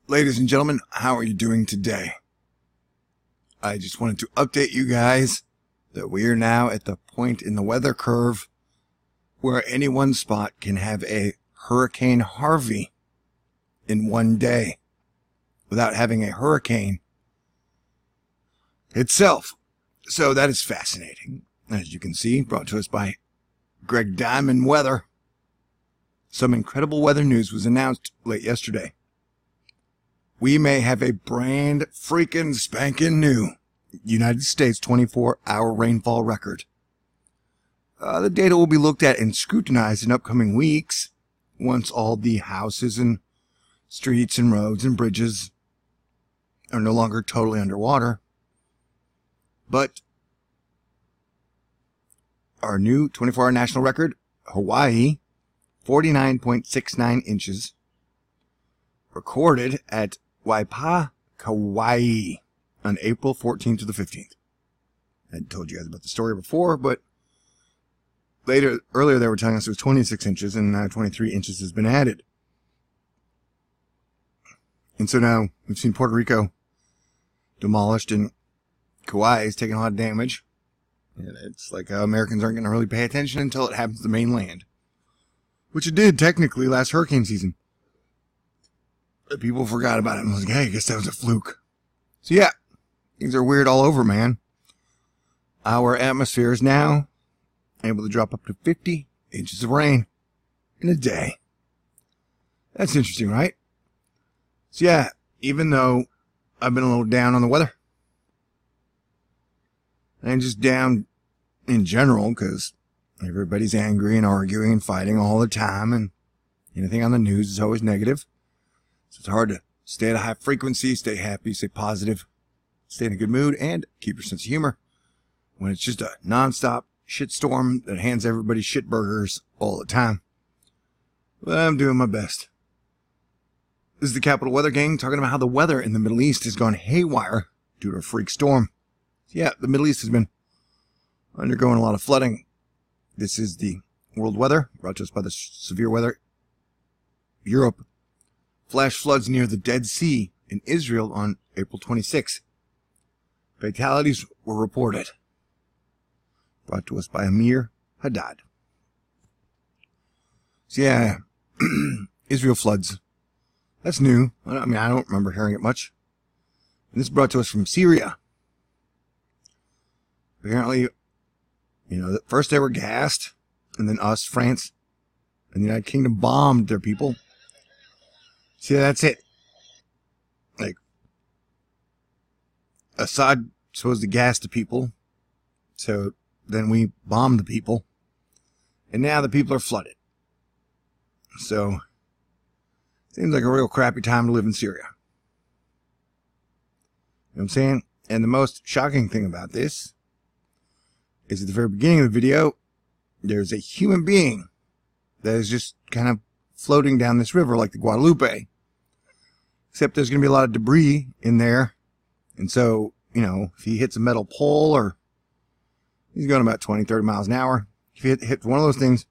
Ladies and gentlemen, how are you doing today? I just wanted to update you guys that we are now at the point in the weather curve where any one spot can have a Hurricane Harvey in one day without having a hurricane itself. So that is fascinating. As you can see, brought to us by Greg Diamond Weather. Some incredible weather news was announced late yesterday. We may have a brand freaking spanking new United States 24-hour rainfall record. The data will be looked at and scrutinized in upcoming weeks once all the houses and streets and roads and bridges are no longer totally underwater. But our new 24-hour national record, Hawaii, 49.69 inches, recorded at Waipa, Kauai on April 14th to the 15th. I told you guys about the story before, but earlier they were telling us it was 26 inches, and now 23 inches has been added. And so now we've seen Puerto Rico demolished, and Kauai is taking a lot of damage. And it's like Americans aren't going to really pay attention until it happens to the mainland, which it did technically last hurricane season. But people forgot about it and was like, hey, I guess that was a fluke. So yeah, things are weird all over, man. Our atmosphere is now able to drop up to 50 inches of rain in a day. That's interesting, right? So yeah, even though I've been a little down on the weather, and just down in general because everybody's angry and arguing and fighting all the time, and anything on the news is always negative. So it's hard to stay at a high frequency, stay happy, stay positive, stay in a good mood, and keep your sense of humor when it's just a nonstop shitstorm that hands everybody shit burgers all the time. But I'm doing my best. This is the Capital Weather Gang talking about how the weather in the Middle East has gone haywire due to a freak storm. Yeah, the Middle East has been undergoing a lot of flooding. This is the world weather brought to us by the severe weather. Europe. Flash floods near the Dead Sea in Israel on April 26. Fatalities were reported. Brought to us by Amir Haddad. So yeah, Israel floods. That's new. I mean, I don't remember hearing it much. And this is brought to us from Syria. Apparently, at first they were gassed, and then us, France, and the United Kingdom bombed their people. See, that's it. Like, Assad supposed to gas the people, so then we bombed the people, and now the people are flooded. So, seems like a real crappy time to live in Syria. You know what I'm saying? And the most shocking thing about this is at the very beginning of the video, there's a human being that is just kind of floating down this river like the Guadalupe. Except there's going to be a lot of debris in there. And so, if he hits a metal pole, or he's going about 20, 30 miles an hour. If he hits one of those things,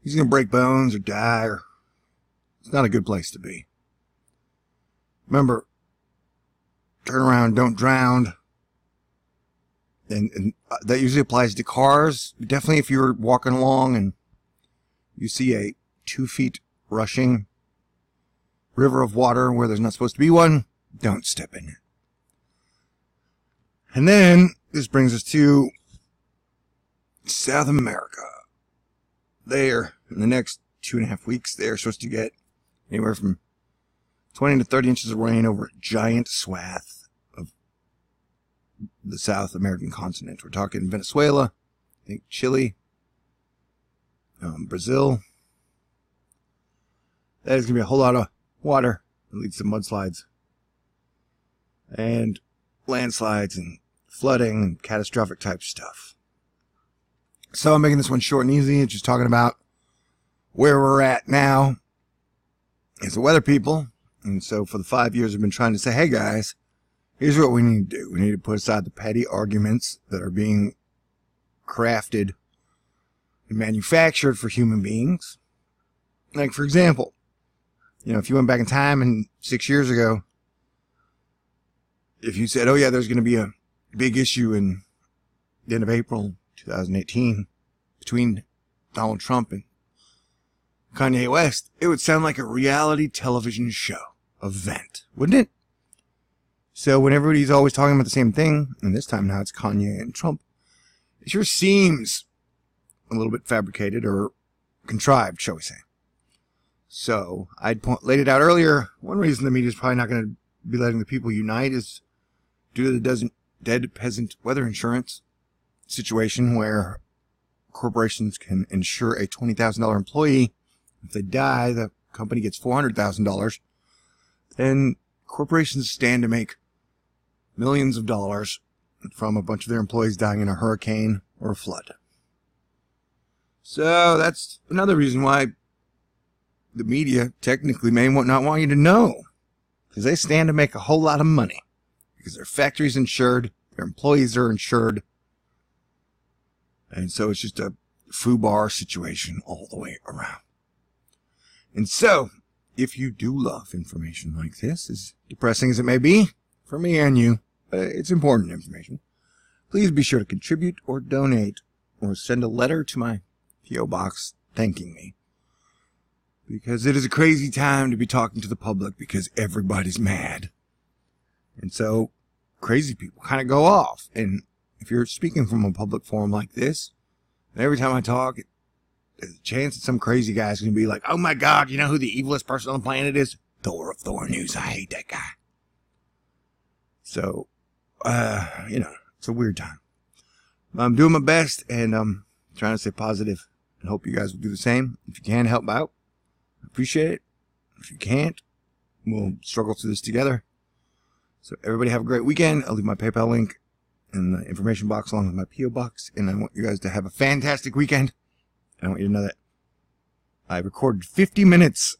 he's going to break bones or die, or it's not a good place to be. Remember, turn around, don't drown. And that usually applies to cars. Definitely if you're walking along and you see a 2 feet rushing river of water where there's not supposed to be one, don't step in it. And then this brings us to South America. There, in the next 2.5 weeks, they're supposed to get anywhere from 20 to 30 inches of rain over a giant swath of the South American continent. We're talking Venezuela, I think Chile, Brazil. That is going to be a whole lot of water that leads to mudslides and landslides and flooding and catastrophic type stuff. So I'm making this one short and easy. It's just talking about where we're at now as the weather people. And so for the 5 years I've been trying to say, hey guys, here's what we need to do. We need to put aside the petty arguments that are being crafted and manufactured for human beings. Like, for example, You know, if you went back in time and 6 years ago, if you said, oh yeah, there's going to be a big issue in the end of April 2018 between Donald Trump and Kanye West, it would sound like a reality television show event, wouldn't it? So when everybody's always talking about the same thing, and this time now it's Kanye and Trump, it sure seems a little bit fabricated or contrived, shall we say. So I'd laid it out earlier. One reason the media is probably not going to be letting the people unite is due to the dead peasant weather insurance situation, where corporations can insure a $20,000 employee. If they die, the company gets $400,000. Then corporations stand to make millions of dollars from a bunch of their employees dying in a hurricane or a flood. So that's another reason why the media technically may not want you to know, because they stand to make a whole lot of money, because their factory's insured, their employees are insured, and so it's just a foobar situation all the way around. And so, if you do love information like this, as depressing as it may be for me and you, it's important information, please be sure to contribute or donate or send a letter to my P.O. box thanking me. Because it is a crazy time to be talking to the public because everybody's mad. And so crazy people kind of go off. And if you're speaking from a public forum like this, every time I talk, there's a chance that some crazy guy's going to be like, oh my God, you know who the evilest person on the planet is? Thor of THORNEWS. I hate that guy. So, you know, it's a weird time. I'm doing my best, and I'm trying to stay positive and hope you guys will do the same. If you can help out, appreciate it. If you can't, we'll struggle through this together. So everybody have a great weekend. I'll leave my PayPal link in the information box along with my P.O. box. And I want you guys to have a fantastic weekend. And I want you to know that I recorded 50 minutes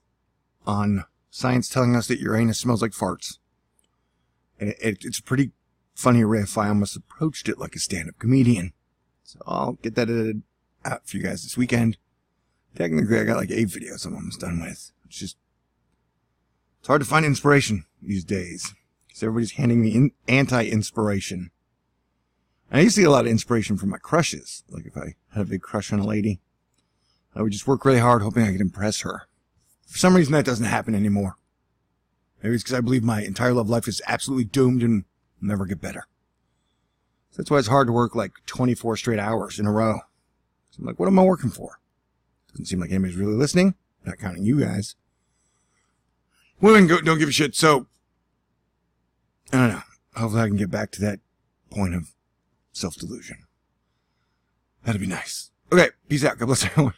on science telling us that Uranus smells like farts. And it's a pretty funny riff. I almost approached it like a stand-up comedian. So I'll get that edited out for you guys this weekend. Technically, I got like 8 videos I'm almost done with. It's hard to find inspiration these days, because everybody's handing me anti-inspiration. I used to get a lot of inspiration from my crushes. Like if I had a big crush on a lady, I would just work really hard hoping I could impress her. For some reason, that doesn't happen anymore. Maybe it's because I believe my entire love life is absolutely doomed and will never get better. So that's why it's hard to work like 24 straight hours in a row. So I'm like, what am I working for? Doesn't seem like anybody's really listening. Not counting you guys. Women don't give a shit, so I don't know. Hopefully I can get back to that point of self-delusion. That'd be nice. Okay, peace out. God bless everyone.